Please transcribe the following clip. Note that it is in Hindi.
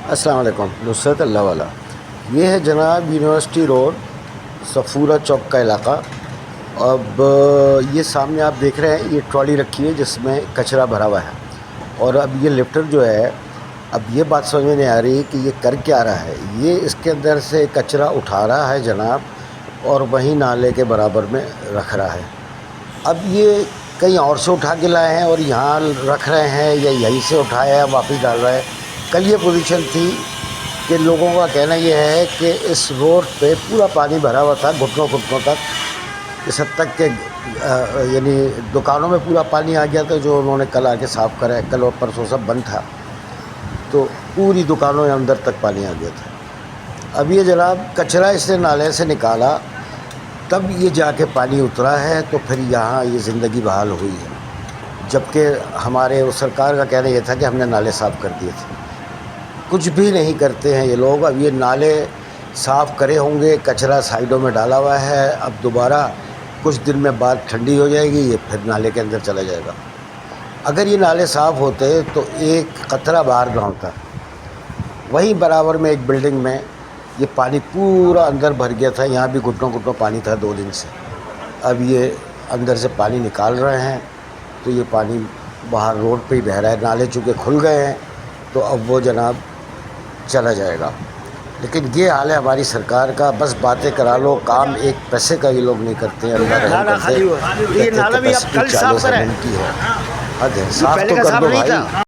अस्सलाम वालेकुम। नुसरत अल्लाह वाला। ये है जनाब यूनिवर्सिटी रोड, सफूरा चौक का इलाका। अब ये सामने आप देख रहे हैं, ये ट्रॉली रखी है जिसमें कचरा भरा हुआ है। और अब ये लिफ्टर जो है, अब ये बात समझ में नहीं आ रही कि ये कर क्या रहा है। ये इसके अंदर से कचरा उठा रहा है जनाब, और वहीं नाले के बराबर में रख रहा है। अब ये कहीं और से उठा के लाए हैं और यहाँ रख रहे हैं, या यहीं से उठाया है वापस डाल रहे हैं। कल ये पोजीशन थी कि लोगों का कहना ये है कि इस रोड पे पूरा पानी भरा हुआ था, घुटनों घुटनों तक, इस हद तक के यानी दुकानों में पूरा पानी आ गया था, जो उन्होंने कल आके साफ़ करा है। कल और परसों सब बंद था, तो पूरी दुकानों के अंदर तक पानी आ गया था। अब ये जनाब कचरा इसने नाले से निकाला, तब ये जाके पानी उतरा है, तो फिर यहाँ ये ज़िंदगी बहाल हुई है। जबकि हमारे उस सरकार का कहना ये था कि हमने नाले साफ़ कर दिए थे। कुछ भी नहीं करते हैं ये लोग। अब ये नाले साफ़ करे होंगे, कचरा साइडों में डाला हुआ है। अब दोबारा कुछ दिन में बाद ठंडी हो जाएगी, ये फिर नाले के अंदर चला जाएगा। अगर ये नाले साफ़ होते तो एक कतरा बाहर ना होता। वहीं बराबर में एक बिल्डिंग में ये पानी पूरा अंदर भर गया था, यहाँ भी घुटनों घुटनों पानी था 2 दिन से। अब ये अंदर से पानी निकाल रहे हैं, तो ये पानी बाहर रोड पे ही बह रहा है। नाले चूँकि खुल गए हैं, तो अब वो जनाब चला जाएगा। लेकिन ये हाल है हमारी सरकार का, बस बातें करा लो, काम एक पैसे का ये लोग नहीं करते हैं। अल्लाह रहम करते, ये नाला भी आप कल साफ करें। की है, हद है, साफ तो कर दो भाई।